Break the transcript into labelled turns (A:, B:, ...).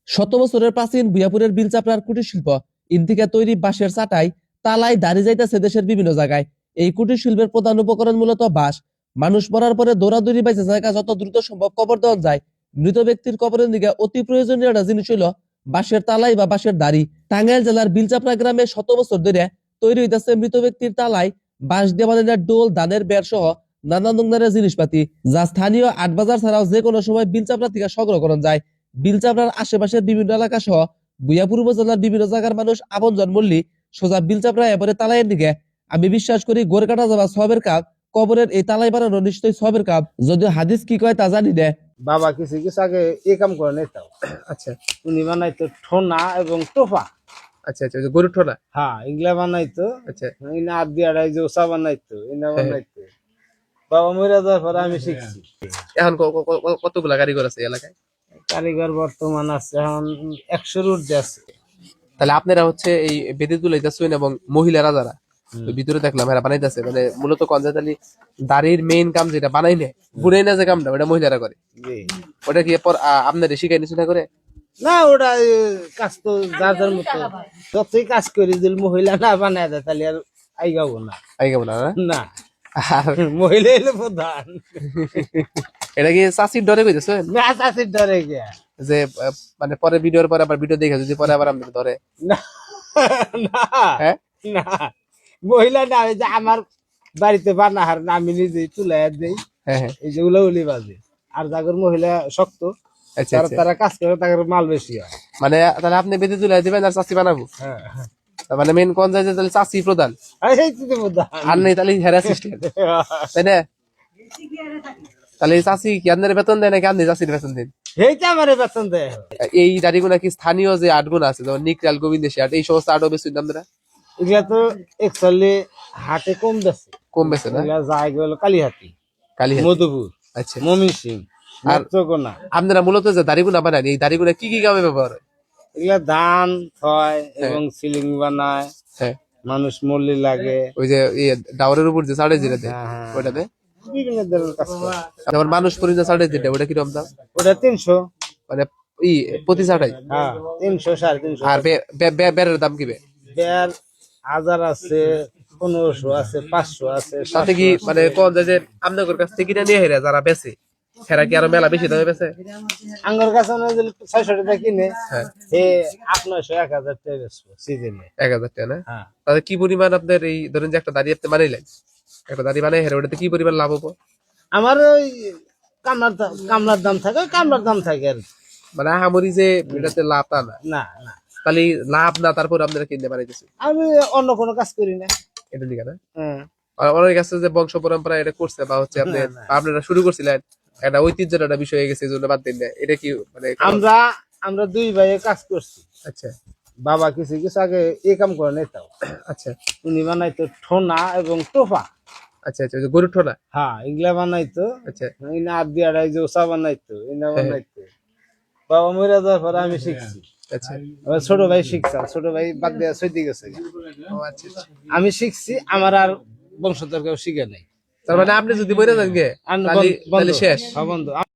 A: শত বছরের প্রাচীন ভুয়াপুরের বিলচাপড়ার কুটির শিল্প ইন্দিকা তৈরি বাঁশের চাটাই তালাই দাঁড়িয়ে যাইতেছে দেশের বিভিন্ন জায়গায়। এই কুটির শিল্পের প্রধান উপকরণ মূলত বাঁশ। মানুষ মরার পরে দৌড়াদৌড়ি বাইচে জায়গা যত দ্রুত সম্ভব কবর দেওয়া যায়। মৃত ব্যক্তির কবরের দিকে অতি প্রয়োজনীয় একটা জিনিস হইল বাঁশের তালাই বা বাঁশের দাড়ি। টাঙ্গাইল জেলার বিলচাপড়া গ্রামে শত বছর ধরে তৈরি হইতেছে মৃত ব্যক্তির তালাই, বাঁশ দিয়ে বানানো ডোল, ধানের বেড় সহ নানান ধরনের জিনিসপাতি, যা স্থানীয় আট বাজার ছাড়াও যে কোনো সময় বিলচাপড়া থেকে সংগ্রহ করা যায়। বিলচাপড়ার আশেপাশের বিভিন্ন এলাকা সহ ভুয়াপুর উপজেলার বিভিন্ন জায়গার মানুষ আপনজন মল্লি সোজা বিলচাপড়া এবারে তালাইয়ের দিকে। আমি বিশ্বাস করি গোর কাটা যাওয়া সবের কাজ, কবরের এই তালাই বানানো নিশ্চয়ই সবের কাজ, যদিও হাদিস কি কয় তা জানি না।
B: বাবা কিছু কিছু আগে এই কাম করে নাই তাও।
A: আচ্ছা
B: উনি বানাইতো ঠোনা এবং টোপা।
A: আচ্ছা আচ্ছা, গরুর ঠোনা।
B: হ্যাঁ, এগুলা বানাইতো।
A: আচ্ছা,
B: ইনা আদি আড়াই যে ওসা বানাইতো, ইনা বানাইতো। বাবা মরে যাওয়ার পরে আমি শিখছি।
A: এখন কতগুলা কারিগর আছে এলাকায়?
B: কারিগর বর্তমান আছে এখন 100-র ঊর্ধ্বে আছে।
A: তাহলে আপনারা হচ্ছে এই বেদি তুলাইতেছেন এবং মহিলারা যারা ভিতরে দেখলাম এরা বানাইতেছে, মানে মূলত কনজাতালি দাড়ির মেইন কাম যেটা বানাই না বুড়াই না যে কামটা ওটা মহিলারা করে। ওটা কি এরপর আপনাদের শিখাই নিচে না করে?
B: না, ওটা কাজ তো যার যার মতো যতই কাজ করি যদি মহিলা না বানায় দেয় তাহলে আর আইগাবো না।
A: আইগাবো না
B: না, মহিলা এলে প্রধান।
A: এটা কি চাষির ডরে কইতেছে?
B: না, চাষির ডরে গিয়া
A: যে মানে পরে ভিডিওর পরে আবার ভিডিও দেখে যদি পরে আবার আমাদের ধরে
B: না। না,
A: হ্যাঁ
B: না, মহিলা না, ওই যে আমার বাড়িতে বানাহার না আমি নিজেই তুলাই দেই।
A: হ্যাঁ হ্যাঁ,
B: এই যে উলাউলি বাজে আর যাগর মহিলা শক্ত
A: আচ্ছা আচ্ছা।
B: তারা কাজ করে তাদের মাল বেশি হয়।
A: মানে তাহলে আপনি বেদি তুলাই দিবেন আর চাষি বানাবো?
B: হ্যাঁ,
A: মানে মেন কোন যায় তাহলে চাষি প্রধান
B: এই তো প্রধান।
A: আর নেই তাহলে হেরা সিস্টেম, তাই না? তাহলে এই চাষি কি আপনার বেতন দেয় নাকি আপনি চাষির বেতন দেন?
B: এইটা আমার বেতন দেয়।
A: এই দাড়িগুলা কি স্থানীয় যে আটগুলো আছে যেমন নিকরাল, গোবিন্দেশী আট, এই সমস্ত আটও বেশি দাম দেয়?
B: এগুলা তো একচুয়ালি হাটে কম বেছে,
A: কম বেছে না?
B: এগুলা যায় গেল কালীহাটি,
A: কালীহাটি,
B: মধুপুর,
A: আচ্ছা।
B: ময়মনসিং আর চকোনা।
A: আপনারা মূলত যে দাড়িগুলা বানান এই দাড়িগুলা কি কি কামে ব্যবহার হয়?
B: এগুলা ধান হয় এবং সিলিং বানায়,
A: হ্যাঁ,
B: মানুষ মল্লি লাগে,
A: ওই যে ডাওরের উপর যে সাড়ে যেটা দেয়
B: হ্যাঁ,
A: ওটাতে
B: বিভিন্ন ধরনের কাজ করে।
A: যেমন মানুষ পরি যে সাড়ে যেটা ওটা কিরকম দাম?
B: ওটা 300।
A: মানে প্রতি সাড়াই?
B: হ্যাঁ, 300, 350।
A: আর বেড়ের দাম কি?
B: বের 1000 আছে, 1500 আছে, 500 আছে।
A: তাতে কি মানে কোন যায় যে আপনাদের কাছ থেকে কিনে নিয়ে হেরা যারা বেচে হেরা কি আরো মেলা বেশি দামে বেচে?
B: আঙ্গুর গাছ যদি 600 টাকা কিনে,
A: হ্যাঁ,
B: এ 800, 1000 টাকা বেচবো সিজনে।
A: 1000 টাকা না?
B: হ্যাঁ,
A: তাহলে কি পরিমাণ আপনার এই ধরেন যে একটা দাড়ি আপনি বানাইলেন, একটা দাড়ি বানাই হেরা ওটাতে কি পরিমাণ লাভ হবো?
B: আমার ওই কামলার দাম থাকে, কামলার দাম থাকে আর
A: মানে আহামরি যে এটাতে লাভ তা না?
B: না, না,
A: তাহলে লাভ না তারপর আপনারা কিনতে বানাইতেছে
B: আমি অন্য কোনো কাজ করি না।
A: এটা দিকে না?
B: হ্যাঁ,
A: আর অনেক কাছে যে বংশ পরম্পরা এটা করছে বা হচ্ছে আপনি
B: না, না।
A: আপনারা শুরু করছিলেন একটা ঐতিহ্যের একটা বিষয় হয়ে গেছে এই জন্য বাদ দিন না, এটা কি মানে?
B: আমরা দুই ভাইয়ে কাজ করছি।
A: আচ্ছা
B: বাবা কিছু কিছু আগে এই কাম করে নাই তাও।
A: আচ্ছা
B: উনি বানাইতো ঠোনা এবং টোপা।
A: আচ্ছা আচ্ছা, ওই যে গরুর ঠোনা।
B: হ্যাঁ, এগুলা বানাইতো।
A: আচ্ছা,
B: ইনা আদি আড়াই যে ওসা বানাইতো, ইনা
A: হ্যাঁ।
B: বানাইতো। বাবা মরে যাওয়ার পরে আমি শিখছি।
A: আচ্ছা,
B: আবার ছোট ভাই শিখছে, আর ছোট ভাই বাদ দিয়ে সইতে গেছে।
A: ও আচ্ছা আচ্ছা।
B: আমি শিখছি, আমার আর বংশধর কেউ শিখে নাই।
A: তার মানে আপনি যদি মরে যান গে
B: আর
A: তাহলে
B: বন্ধ
A: শেষ।
B: হ্যাঁ, বন্ধু।